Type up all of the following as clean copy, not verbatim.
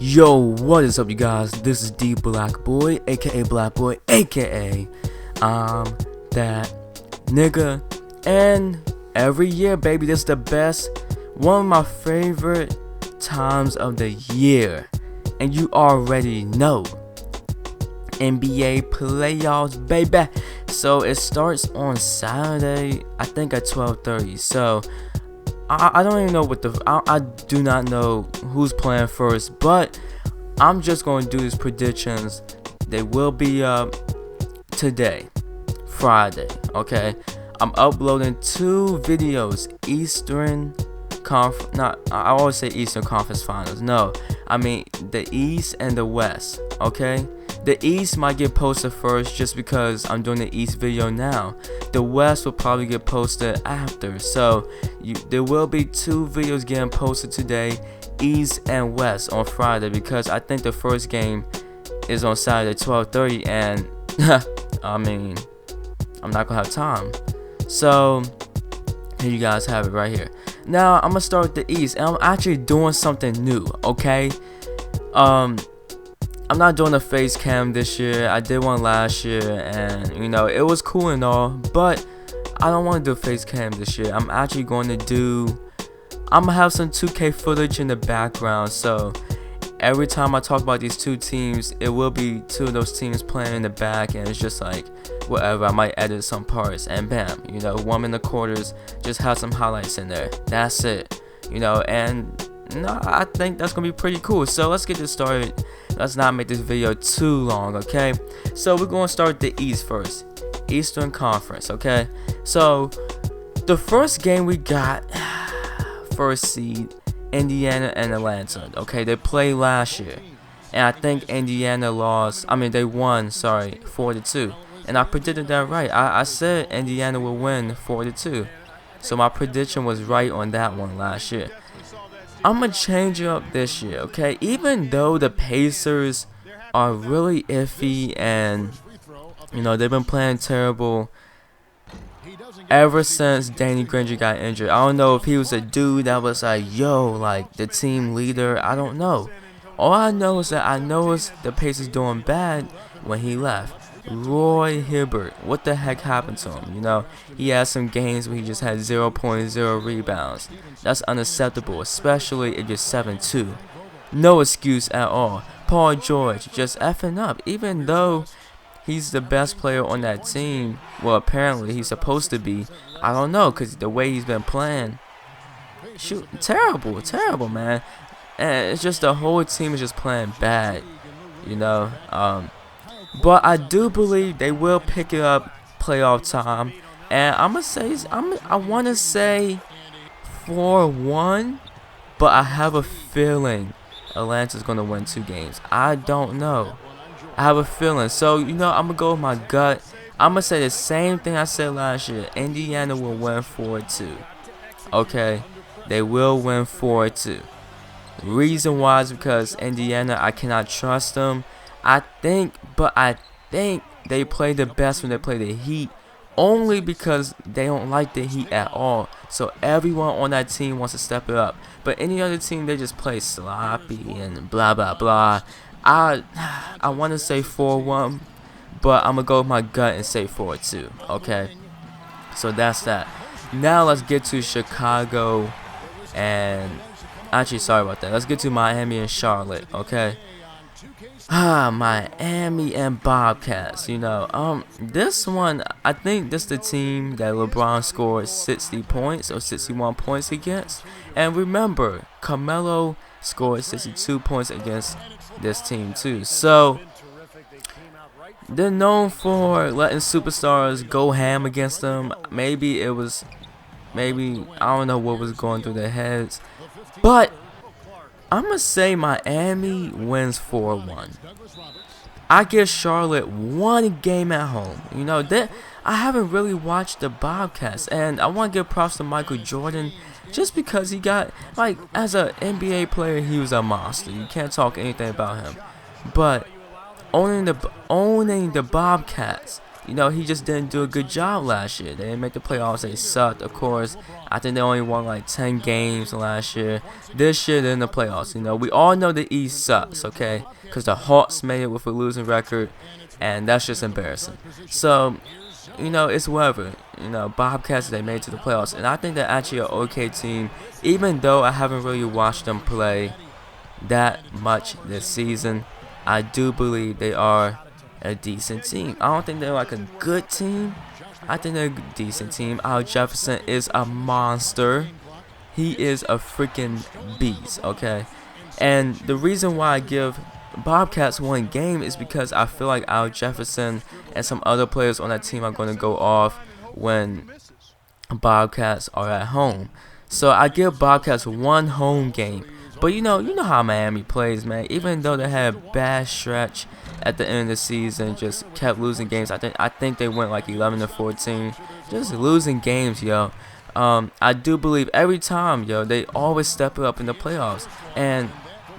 Yo, what is up, you guys? This is D Black Boy, aka Black Boy, aka that nigga. And every year, baby, this is the best, one of my favorite times of the year. And you already know, NBA playoffs, baby. So it starts on Saturday, I think at 12:30. So I don't even know what I do not know who's playing first, but I'm just going to do these predictions. They will be up today, Friday, okay? I'm uploading 2 videos, I always say Eastern Conference Finals. No, I mean the East and the West, okay? The East might get posted first just because I'm doing the East video now. The West will probably get posted after. So there will be 2 videos getting posted today, East and West, on Friday, because I think the first game is on Saturday 12:30, and I mean, I'm not gonna have time. So here you guys have it right here. Now I'm gonna start with the East, and I'm actually doing something new, okay? I'm not doing a face cam this year. I did one last year, and you know, it was cool and all, but I don't want to do a face cam this year. I'm actually going to I'm gonna have some 2K footage in the background, so every time I talk about these 2 teams, it will be 2 of those teams playing in the back, and it's just like whatever. I might edit some parts, and bam, you know, 1 in the quarters, just have some highlights in there. That's it, you know. And no, I think that's gonna be pretty cool. So let's get this started. Let's not make this video too long, okay? So we're gonna start the East first, Eastern Conference, okay? So the first game we got, first seed, Indiana and Atlanta, okay? They played last year, and I think Indiana they won, 4-2, and I predicted that right. I said Indiana would win 4-2, so my prediction was right on that one last year. I'm gonna change it up this year, okay? Even though the Pacers are really iffy, and you know, they've been playing terrible ever since Danny Granger got injured. I don't know if he was a dude that was like, yo, like the team leader. I don't know. All I know is that I noticed the Pacers doing bad when he left. Roy Hibbert, what the heck happened to him? You know, he had some games where he just had 0.0 rebounds. That's unacceptable, especially if you're 7'2". No excuse at all. Paul George just effing up, even though he's the best player on that team. Well, apparently he's supposed to be. I don't know, because the way he's been playing, shoot, terrible, man. And it's just the whole team is just playing bad, you know. But I do believe they will pick it up playoff time, and I want to say 4-1, but I have a feeling Atlanta's gonna win 2 games. I don't know. I have a feeling. So you know, I'm gonna go with my gut. I'm gonna say the same thing I said last year. Indiana will win 4-2. Okay, they will win 4-2. The reason why is because Indiana, I cannot trust them. I think they play the best when they play the Heat, only because they don't like the Heat at all. So everyone on that team wants to step it up. But any other team, they just play sloppy and blah blah blah. I want to say 4-1, but I'm gonna go with my gut and say 4-2. Okay, so that's that. Now let's get to Chicago and actually, sorry about that. Let's get to Miami and Charlotte. Okay. Miami and Bobcats, you know, this one, I think this is the team that LeBron scored 60 points or 61 points against. And remember, Carmelo scored 62 points against this team too. So they're known for letting superstars go ham against them. Maybe I don't know what was going through their heads, but I'm going to say Miami wins 4-1. I give Charlotte 1 game at home. You know, I haven't really watched the Bobcats, and I want to give props to Michael Jordan just because he got, like, as an NBA player, he was a monster. You can't talk anything about him. But owning the Bobcats, he just didn't do a good job last year. They didn't make the playoffs. They sucked, of course. I think they only won like 10 games last year. This year, they're in the playoffs. We all know the East sucks, okay? Because the Hawks made it with a losing record, and that's just embarrassing. So, it's whatever. Bobcats, they made it to the playoffs, and I think they're actually an okay team, even though I haven't really watched them play that much this season. I do believe they are a decent team. I don't think they're like a good team. I think they're a decent team. Al Jefferson is a monster. He is a freaking beast, okay? And the reason why I give Bobcats one game is because I feel like Al Jefferson and some other players on that team are going to go off when Bobcats are at home. So I give Bobcats one home game. But you know how Miami plays, man. Even though they had a bad stretch at the end of the season, just kept losing games. I think they went like 11-14, just losing games, yo. I do believe every time, yo, they always step up in the playoffs, and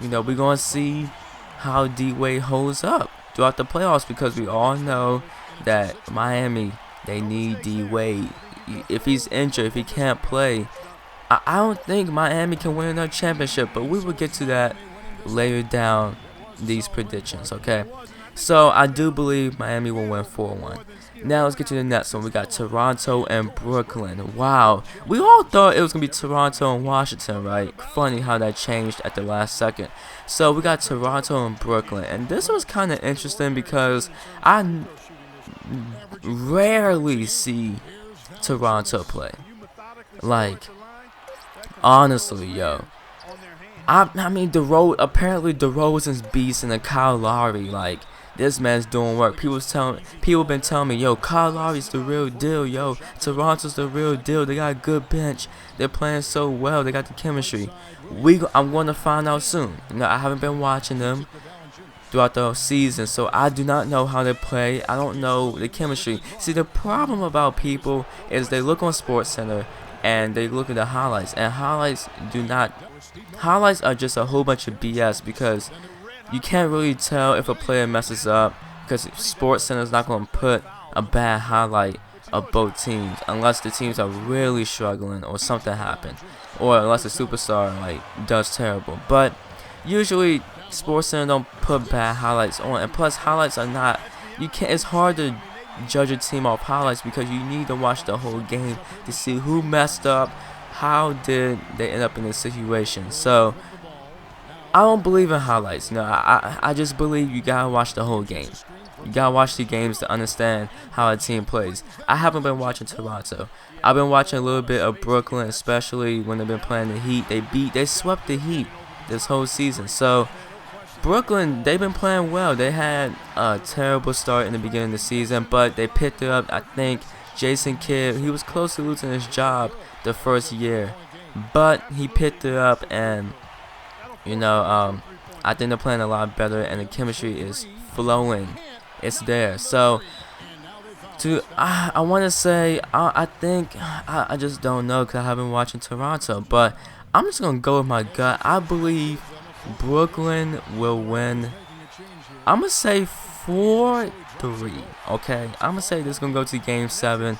we're gonna see how D-Wade holds up throughout the playoffs, because we all know that Miami, they need D-Wade. If he's injured, if he can't play, I don't think Miami can win another championship, but we will get to that later down these predictions, okay? So I do believe Miami will win 4-1. Now let's get to the next one. We got Toronto and Brooklyn. Wow. We all thought it was going to be Toronto and Washington, right? Funny how that changed at the last second. So we got Toronto and Brooklyn. And this was kind of interesting because I rarely see Toronto play. Like, honestly, yo. I mean, apparently DeRozan's beast and the Kyle Lowry, like, this man's doing work. People been telling me, yo, Kyle Lowry's the real deal, yo. Toronto's the real deal. They got a good bench. They're playing so well. They got the chemistry. I'm going to find out soon. I haven't been watching them throughout the season, so I do not know how they play. I don't know the chemistry. See, the problem about people is they look on SportsCenter and they look at the highlights, and highlights are just a whole bunch of BS, because you can't really tell if a player messes up, because SportsCenter is not going to put a bad highlight of both teams unless the teams are really struggling or something happened, or unless a superstar does terrible. But usually SportsCenter don't put bad highlights on, and plus highlights are not, it's hard to judge a team off highlights, because you need to watch the whole game to see who messed up, how did they end up in this situation. So I don't believe in highlights. I just believe you gotta watch the whole game. You gotta watch the games to understand how a team plays. I haven't been watching Toronto. I've been watching a little bit of Brooklyn, especially when they've been playing the Heat. They swept the Heat this whole season. So Brooklyn, they've been playing well. They had a terrible start in the beginning of the season, but they picked it up. I think Jason Kidd, he was close to losing his job the first year, but he picked it up, and I think they're playing a lot better, and the chemistry is flowing. It's there. So I want to say I just don't know, because I haven't been watching Toronto, but I'm just gonna go with my gut. I believe Brooklyn will win. I'm gonna say 4-3. Okay, I'm gonna say this is gonna go to Game 7,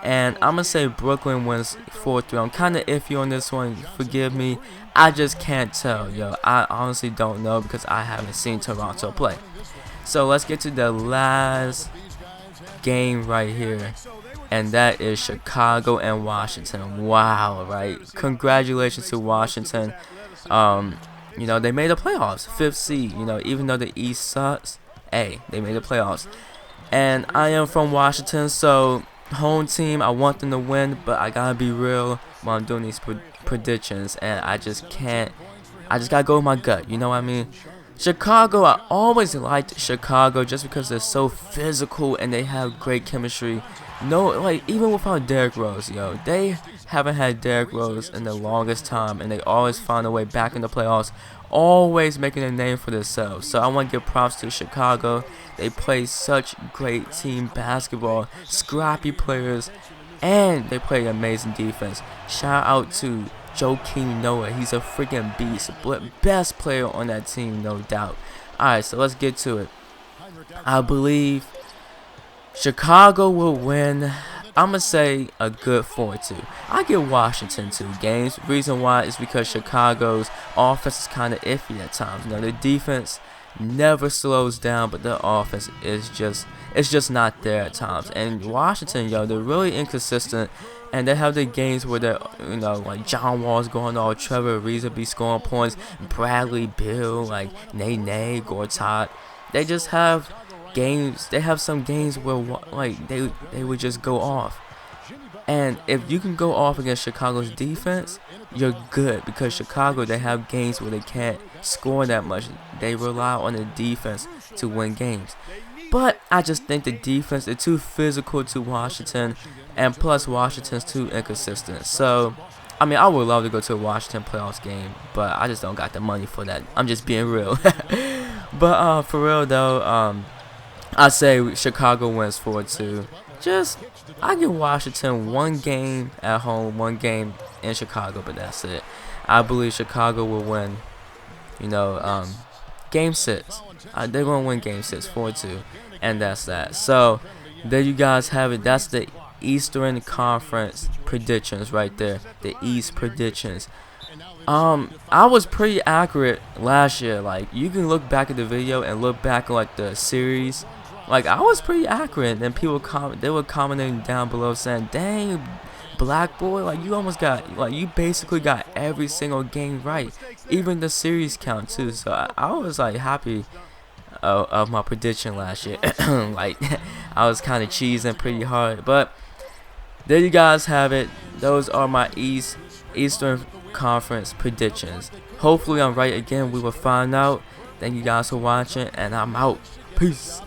and I'm gonna say Brooklyn wins 4-3. I'm kind of iffy on this one. Forgive me. I just can't tell, yo. I honestly don't know, because I haven't seen Toronto play. So let's get to the last game right here, and that is Chicago and Washington. Wow, right? Congratulations to Washington. They made the playoffs, 5th seed. Even though the East sucks, hey, they made the playoffs. And I am from Washington, so home team, I want them to win, but I gotta be real when I'm doing these predictions, and I just gotta go with my gut. You know what I mean? Chicago, I always liked Chicago just because they're so physical and they have great chemistry. Even without Derrick Rose, yo, they haven't had Derrick Rose in the longest time, and they always find a way back in the playoffs, always making a name for themselves. So I want to give props to Chicago. They play such great team basketball, scrappy players, and they play amazing defense. Shout out to Joakim Noah. He's a freaking beast. Best player on that team, no doubt. Alright, so let's get to it. I believe Chicago will win. I'm gonna say a good 4-2. I give Washington 2 games. Reason why is because Chicago's offense is kind of iffy at times. You know, their defense never slows down, but their offense is just not there at times. And Washington, yo, they're really inconsistent, and they have the games where they're, you know, like John Wall's going off, Trevor Ariza be scoring points, Bradley Beal, like Nene, Gortat. They just have games. They have some games where like they would just go off. And if you can go off against Chicago's defense, you're good, because Chicago, they have games where they can't score that much. They rely on the defense to win games. But I just think the defense is too physical to Washington, and plus Washington's too inconsistent. So, I mean, I would love to go to a Washington playoffs game, but I just don't got the money for that. I'm just being real. But for real though, I say Chicago wins 4-2. I give Washington 1 game at home, 1 game in Chicago, but that's it. I believe Chicago will win, you know, game 6. They're going to win game 6, 4-2, and that's that. So, there you guys have it. That's the Eastern Conference predictions right there. The East predictions. I was pretty accurate last year. Like, you can look back at the video and look back at, like, the series. Like, I was pretty accurate, and people they were commenting down below saying, "Dang, Black Boy, like you almost got, like you basically got every single game right, even the series count too." So I was like happy of my prediction last year. Like, I was kind of cheesing pretty hard, but there you guys have it. Those are my Eastern Conference predictions. Hopefully I'm right again. We will find out. Thank you guys for watching, and I'm out. Peace.